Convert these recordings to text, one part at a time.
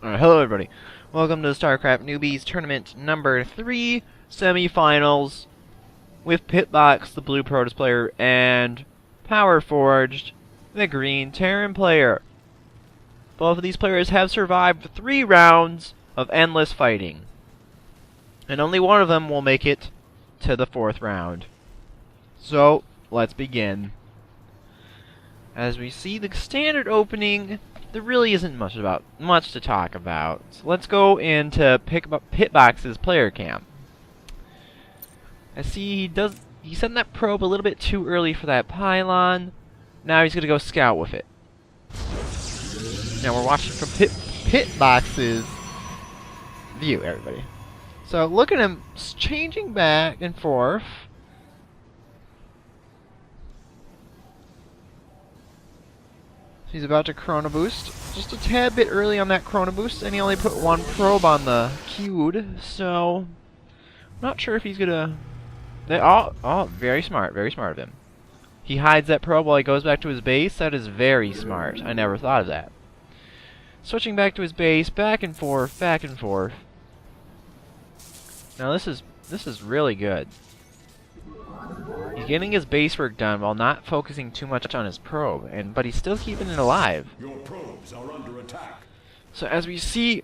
Alright, hello everybody. Welcome to the StarCraft Newbies Tournament number 3 semifinals with PitBoXx, the blue Protoss player, and PoweRForgeD, the green Terran player. Both of these players have survived 3 rounds of endless fighting, and only one of them will make it to the 4th round. So, let's begin. As we see the standard opening, there really isn't much to talk about. So let's go into PitBoXx's player cam. I see he sent that probe a little bit too early for that pylon. Now he's gonna go scout with it. Now we're watching from PitBoXx's view, everybody. So look at him changing back and forth. He's about to chrono boost, just a tad bit early on that chrono boost, and he only put 1 probe on the queued, so not sure if he's gonna. Very smart of him. He hides that probe while he goes back to his base. That is very smart. I never thought of that. Switching back to his base, back and forth, back and forth. Now this is really good. He's getting his base work done while not focusing too much on his probe, but he's still keeping it alive. Your probes are under attack. So as we see,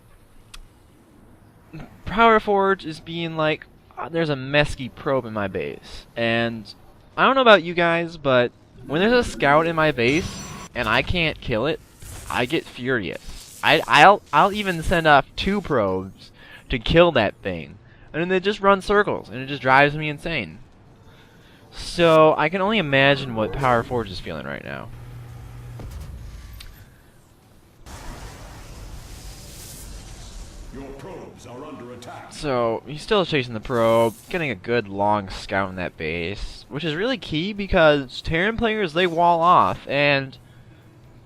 PoweRForgeD is being like, there's a mesky probe in my base, and I don't know about you guys, but when there's a scout in my base and I can't kill it, I get furious. I'll even send off 2 probes to kill that thing, and then they just run circles, and it just drives me insane. So, I can only imagine what PoweRForgeD is feeling right now. Your probes are under attack. So, he's still chasing the probe, getting a good long scout in that base, which is really key because Terran players, they wall off, and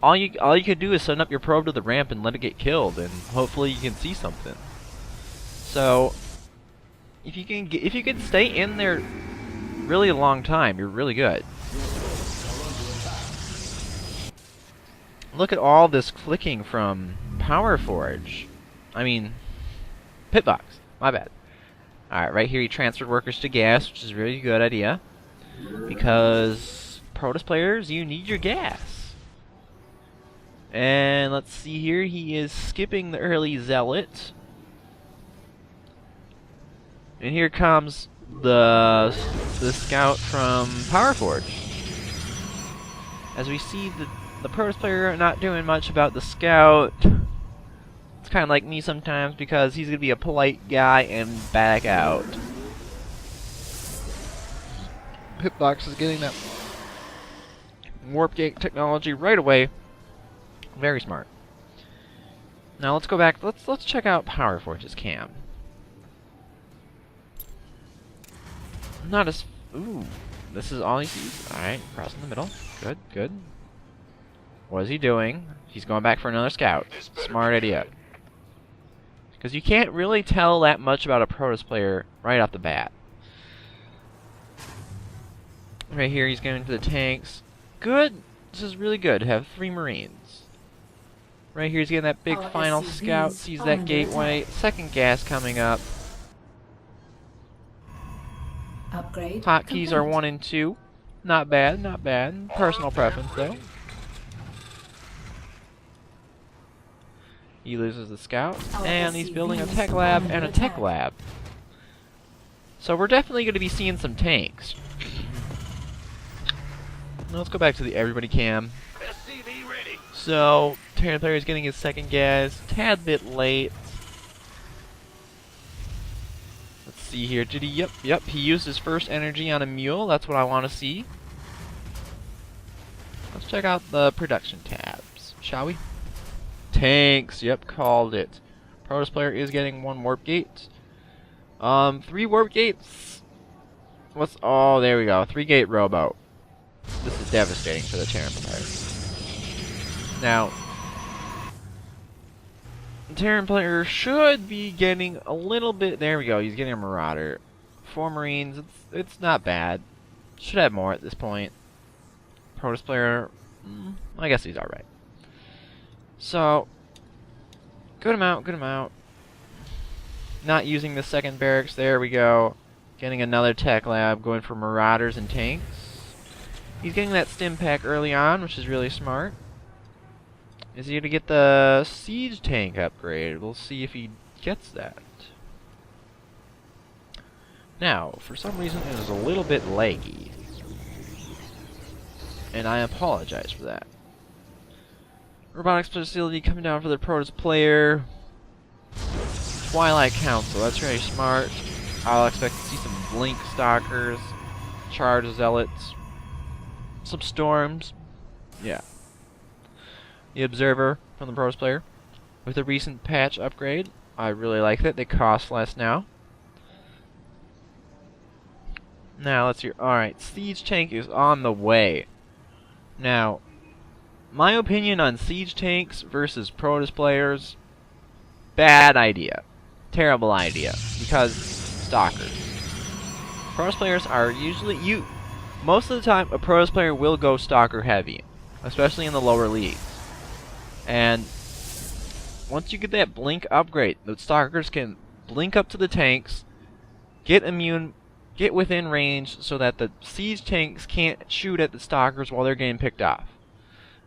all you can do is send up your probe to the ramp and let it get killed, and hopefully you can see something. So, if you can stay in there really a long time, you're really good. Look at all this clicking from PoweRForgeD. I mean, PitBoXx. My bad. Alright, right here he transferred workers to gas, which is a really good idea. Because Protoss players, you need your gas. And let's see here, he is skipping the early Zealot. And here comes the scout from PoweRForgeD. As we see the Protoss player not doing much about the scout. It's kind of like me sometimes because he's gonna be a polite guy and back out. PitBoXx is getting that warp gate technology right away. Very smart. Now let's go back. Let's check out PoweRForgeD's cam. Not as... Ooh. This is all he sees. Alright, crossing the middle. Good, good. What is he doing? He's going back for another scout. Smart idea. Because you can't really tell that much about a Protoss player right off the bat. Right here, he's going to the tanks. Good. This is really good to have 3 Marines. Right here, he's getting that big final scout. Sees that gateway. Second gas coming up. Upgrade. Hotkeys are 1 and 2. Not bad, not bad. Personal preference, though. He loses the scout, and he's building a tech lab and a tech lab. So we're definitely going to be seeing some tanks. Now let's go back to the everybody cam. So, Terran player is getting his second gas, tad bit late. Let's see here. Did he? Yep. He used his first energy on a mule. That's what I want to see. Let's check out the production tabs, shall we? Tanks. Yep, called it. Protoss player is getting 1 warp gate. 3 warp gates. Oh, there we go. 3 gate robo. This is devastating for the Terran player. Now, the Terran player should be getting a little bit... There we go, he's getting a Marauder. 4 Marines, it's not bad. Should have more at this point. Protoss player, I guess he's alright. So, Good amount, good amount. Not using the second barracks. There we go. Getting another tech lab, going for marauders and tanks. He's getting that stim pack early on, which is really smart. Is he going to get the siege tank upgrade? We'll see if he gets that. Now, for some reason it is a little bit laggy. And I apologize for that. Robotics facility coming down for the Protoss player. Twilight Council, that's very smart. I'll expect to see some Blink Stalkers, Charge Zealots, some Storms. Yeah. The Observer from the Protoss player. With the recent patch upgrade, I really like that. They cost less now. Now, let's see. Alright, Siege Tank is on the way. Now, my opinion on Siege Tanks versus Protoss players, bad idea. Terrible idea. Because Stalkers. Protoss players are usually... most of the time, a Protoss player will go Stalker heavy. Especially in the lower leagues. And once you get that Blink upgrade, the Stalkers can blink up to the tanks, get immune, get within range so that the Siege Tanks can't shoot at the Stalkers while they're getting picked off.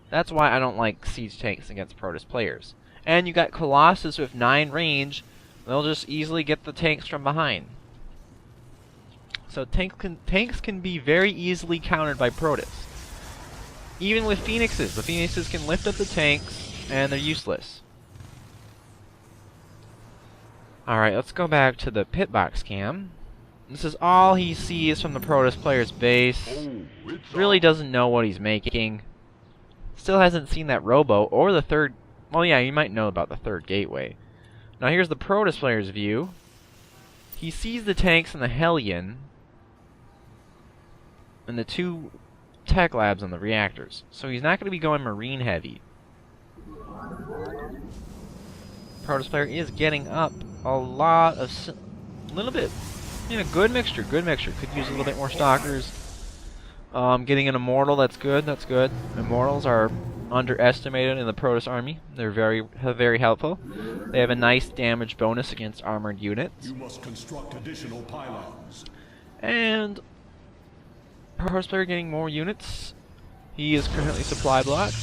That's why I don't like Siege Tanks against Protoss players. And you got Colossus with 9 range, they'll just easily get the tanks from behind. So tanks can be very easily countered by Protoss. Even with Phoenixes, the Phoenixes can lift up the tanks, and they're useless. Alright, let's go back to the PitBoXx cam. This is all he sees from the Protoss player's base. Really doesn't know what he's making. Still hasn't seen that Robo, or the third... well, yeah, you might know about the third gateway. Now here's the Protoss player's view. He sees the tanks and the Hellion, and the 2 tech labs on the reactors. So he's not going to be going Marine heavy. Protoss player is getting up a lot of... little bit... good mixture, good mixture. Could use a little bit more Stalkers. Getting an Immortal, that's good, that's good. Immortals are underestimated in the Protoss army. They're very helpful. They have a nice damage bonus against armored units. You must construct additional pylons. And Protoss player getting more units. He is currently supply blocked.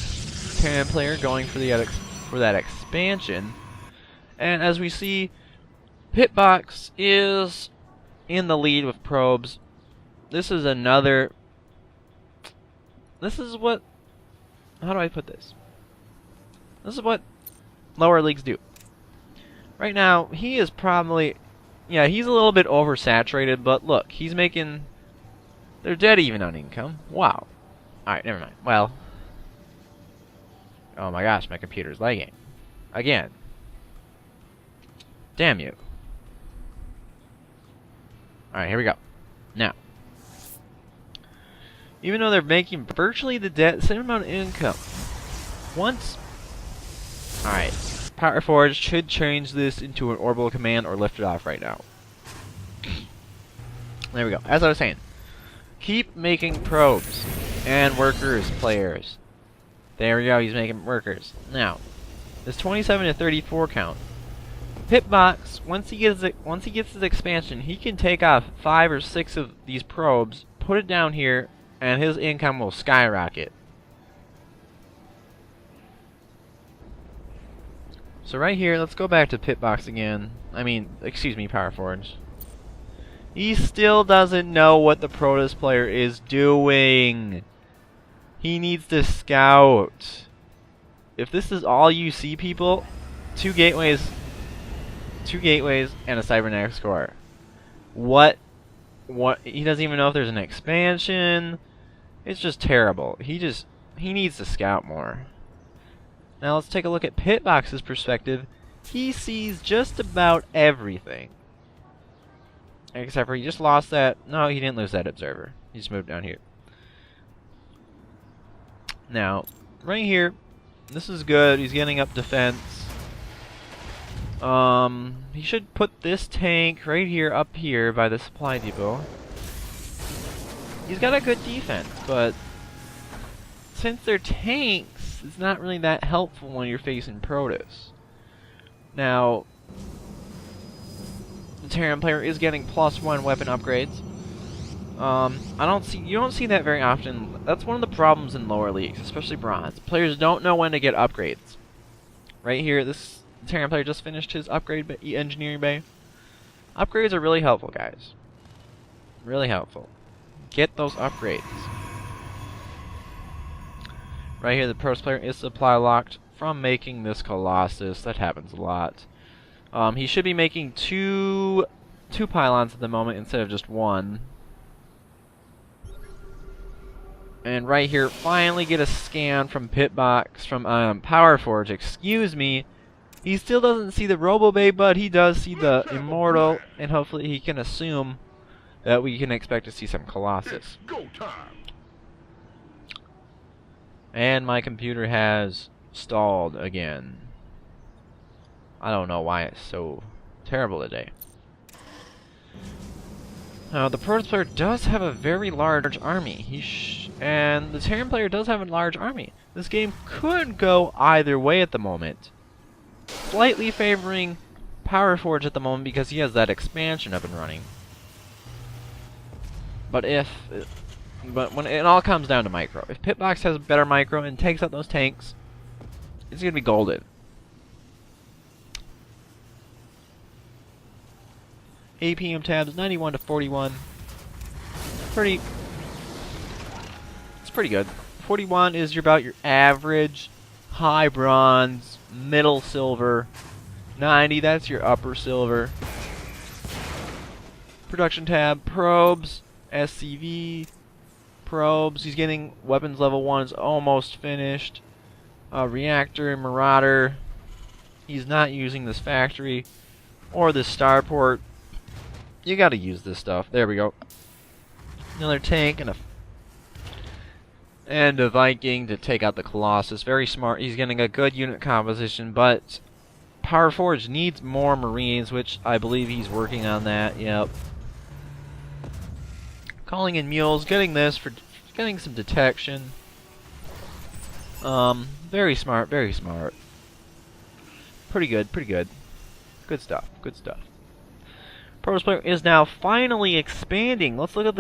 Terran player going for that expansion. And as we see, PitBoXx is in the lead with probes. This is another... this is what... how do I put this? This is what lower leagues do. Right now, he is probably... yeah, he's a little bit oversaturated, but look, he's making... they're dead even on income. Wow. Alright, never mind. Well... oh my gosh, my computer's lagging. Again. Damn you. Alright, here we go. Now. Even though they're making virtually the same amount of income. Once... alright. PoweRForgeD should change this into an orbital command or lift it off right now. There we go. As I was saying. Keep making probes. And workers, players. There we go, he's making workers. Now, this 27 to 34 count. PitBoXx, once he gets his expansion, he can take off 5 or 6 of these probes, put it down here, and his income will skyrocket. So right here, let's go back to PitBoXx again. Excuse me, PoweRForgeD. He still doesn't know what the Protoss player is doing. He needs to scout. If this is all you see, people, 2 gateways and a cybernetics core. What? He doesn't even know if there's an expansion. It's just terrible. He needs to scout more. Now let's take a look at PitBoXx's perspective. He sees just about everything. Except for he just lost that... no, he didn't lose that observer. He just moved down here. Now, right here, this is good. He's getting up defense. He should put this tank right here, up here, by the supply depot. He's got a good defense, but since they're tanks, it's not really that helpful when you're facing Protoss. Now, the Terran player is getting +1 weapon upgrades. You don't see that very often. That's one of the problems in lower leagues, especially bronze. Players don't know when to get upgrades. Right here, this Terran player just finished his upgrade engineering bay. Upgrades are really helpful, guys. Really helpful. Get those upgrades. Right here, the Protoss player is supply locked from making this Colossus. That happens a lot. He should be making two pylons at the moment instead of just one. And right here, finally get a scan from PitBoXx, from PoweRForgeD, excuse me. He still doesn't see the RoboBay, but he does see the Immortal, and hopefully he can assume that we can expect to see some Colossus. Go time. And my computer has stalled again. I don't know why it's so terrible today. The Protoss player does have a very large army. And the Terran player does have a large army. This game could go either way at the moment. Slightly favoring PoweRForgeD at the moment because he has that expansion up and running. But when it all comes down to micro. If PitBoXx has a better micro and takes out those tanks, it's going to be golden. APM tabs 91 to 41. It's pretty good. 41 is about your average high bronze, middle silver. 90, that's your upper silver. Production tab, probes, SCV, probes. He's getting weapons level 1 is almost finished. Reactor, Marauder. He's not using this factory or this starport. You gotta use this stuff. There we go. Another tank and a Viking to take out the Colossus. Very smart. He's getting a good unit composition, but PoweRForgeD needs more Marines, which I believe he's working on that. Yep. Calling in mules, getting this for getting some detection. Very smart, very smart. Pretty good, pretty good. Good stuff, good stuff. Protoss player is now finally expanding. Let's look at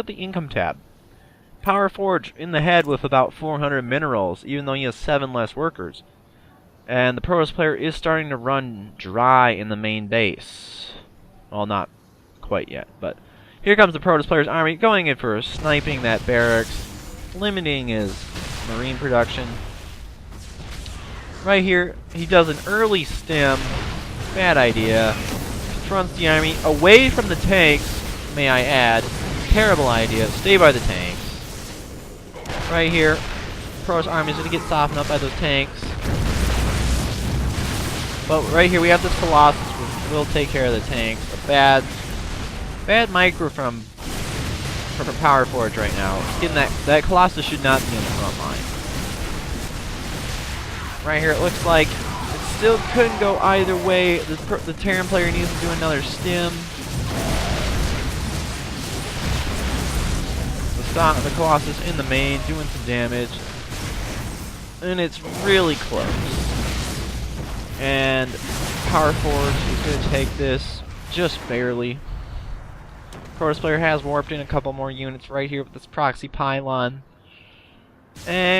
the income tab. PoweRForgeD in the head with about 400 minerals, even though he has 7 less workers. And the Protoss player is starting to run dry in the main base. Well, not quite yet, but here comes the Protoss player's army going in for sniping that barracks, limiting his marine production. Right here, he does an early stem. Bad idea. Runs the army away from the tanks, may I add. Terrible idea. Stay by the tanks. Right here, Protoss army is going to get softened up by those tanks. But right here we have this Colossus, which will take care of the tanks. A bad micro from PoweRForgeD right now. Getting that Colossus should not be in the front line. Right here, it looks like still couldn't go either way. The Terran player needs to do another stim. The Colossus in the main, doing some damage. And it's really close. And PoweRForgeD is going to take this just barely. Protoss player has warped in a couple more units right here with this proxy pylon. And